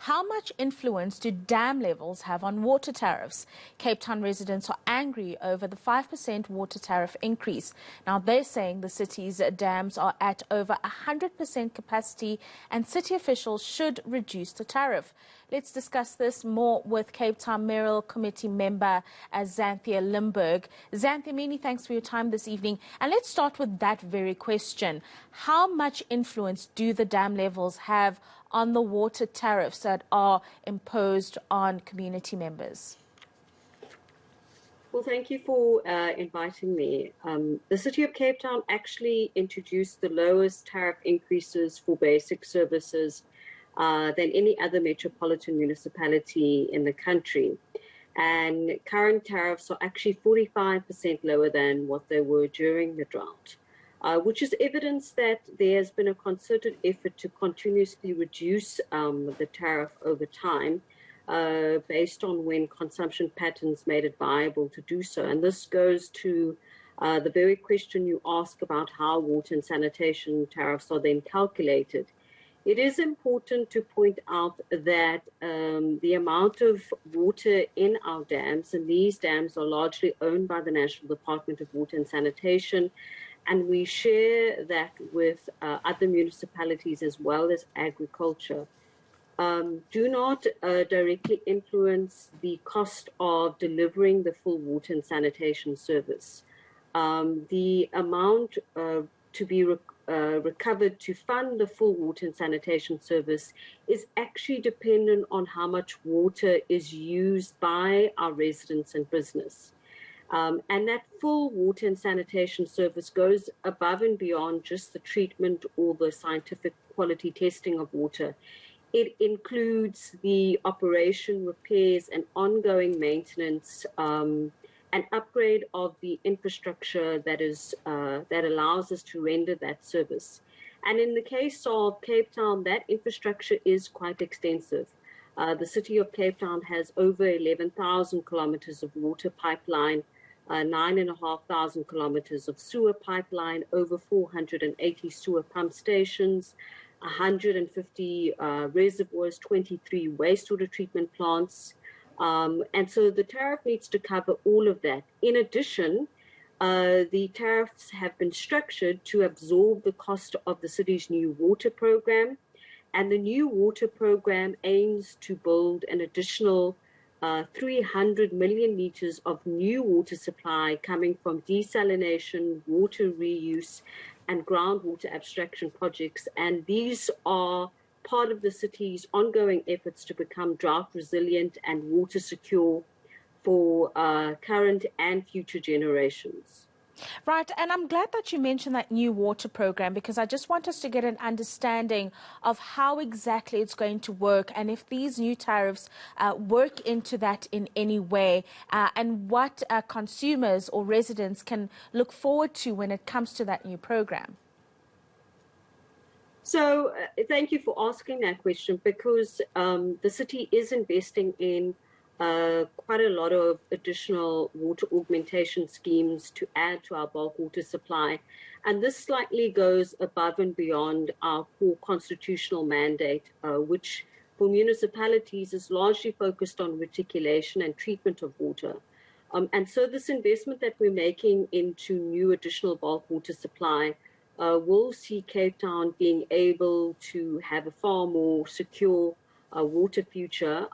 How much influence do dam levels have on water tariffs? Cape Town residents are angry over the 5% water tariff increase. Now, they're saying the city's dams are at over 100% capacity and city officials should reduce the tariff. Let's discuss this more with Cape Town Mayoral Committee Member Xanthea Limberg. Xanthea, many thanks for your time this evening. And let's start with that very question. How much influence do the dam levels have on the water tariffs that are imposed on community members? Well, thank you for inviting me. The City of Cape Town actually introduced the lowest tariff increases for basic services than any other metropolitan municipality in the country. And current tariffs are actually 45% lower than what they were during the drought, which is evidence that there has been a concerted effort to continuously reduce the tariff over time based on when consumption patterns made it viable to do so. And this goes to the very question you ask about how water and sanitation tariffs are then calculated. It is important to point out that the amount of water in our dams, and these dams are largely owned by the National Department of Water and Sanitation, and we share that with other municipalities as well as agriculture, do not directly influence the cost of delivering the full water and sanitation service. The amount to be recovered to fund the full water and sanitation service is actually dependent on how much water is used by our residents and business. And that full water and sanitation service goes above and beyond just the treatment or the scientific quality testing of water. It includes the operation, repairs, and ongoing maintenance and upgrade of the infrastructure that allows us to render that service. And in the case of Cape Town, that infrastructure is quite extensive. The City of Cape Town has over 11,000 kilometers of water pipeline, 9,500 kilometers of sewer pipeline, over 480 sewer pump stations, 150 reservoirs, 23 wastewater treatment plants. And so the tariff needs to cover all of that. In addition, the tariffs have been structured to absorb the cost of the city's new water program. And the new water program aims to build an additional 300 million liters of new water supply coming from desalination, water reuse, and groundwater abstraction projects. And these are part of the city's ongoing efforts to become drought resilient and water secure for current and future generations. Right, and I'm glad that you mentioned that new water program, because I just want us to get an understanding of how exactly it's going to work and if these new tariffs work into that in any way, and what consumers or residents can look forward to when it comes to that new program. So thank you for asking that question, because the city is investing in quite a lot of additional water augmentation schemes to add to our bulk water supply. And this slightly goes above and beyond our core constitutional mandate, which for municipalities is largely focused on reticulation and treatment of water. And so this investment that we're making into new additional bulk water supply will see Cape Town being able to have a far more secure water future,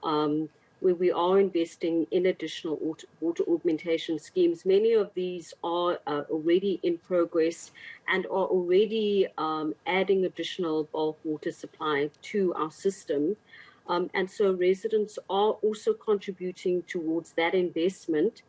where we are investing in additional water augmentation schemes. Many of these are already in progress and are already adding additional bulk water supply to our system. And so residents are also contributing towards that investment,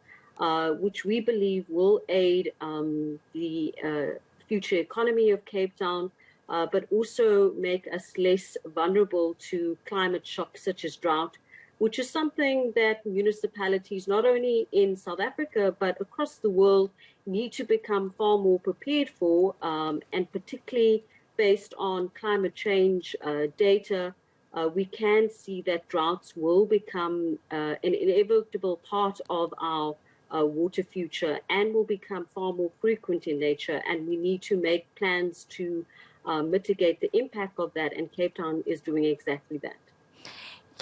which we believe will aid the future economy of Cape Town, but also make us less vulnerable to climate shocks such as drought, which is something that municipalities, not only in South Africa, but across the world, need to become far more prepared for, and particularly based on climate change data, we can see that droughts will become an inevitable part of our water future and will become far more frequent in nature, and we need to make plans to mitigate the impact of that, and Cape Town is doing exactly that.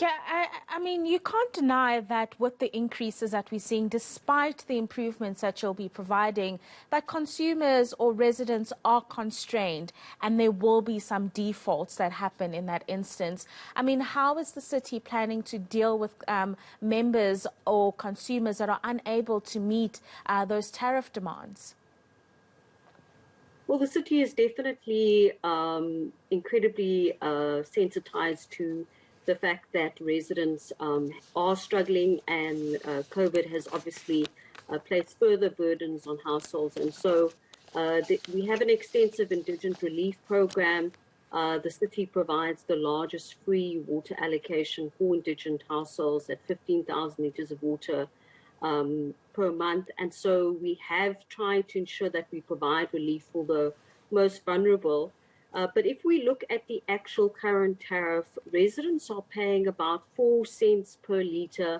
I mean, you can't deny that with the increases that we're seeing, despite the improvements that you'll be providing, that consumers or residents are constrained and there will be some defaults that happen in that instance. I mean, how is the city planning to deal with members or consumers that are unable to meet those tariff demands? Well, the city is definitely incredibly sensitized to the fact that residents are struggling, and COVID has obviously placed further burdens on households. And so we have an extensive indigent relief program. The city provides the largest free water allocation for indigent households at 15,000 liters of water per month. And so we have tried to ensure that we provide relief for the most vulnerable. But if we look at the actual current tariff, residents are paying about 4 cents per litre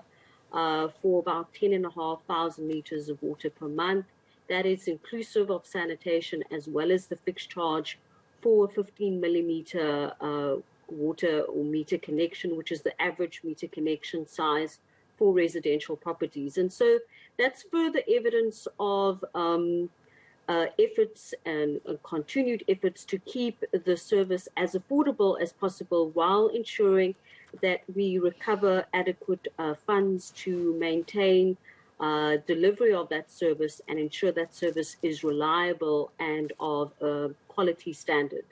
for about 10,500 litres of water per month. That is inclusive of sanitation as well as the fixed charge for a 15 millimetre water or meter connection, which is the average meter connection size for residential properties. And so that's further evidence of efforts and continued efforts to keep the service as affordable as possible while ensuring that we recover adequate funds to maintain delivery of that service and ensure that service is reliable and of quality standard.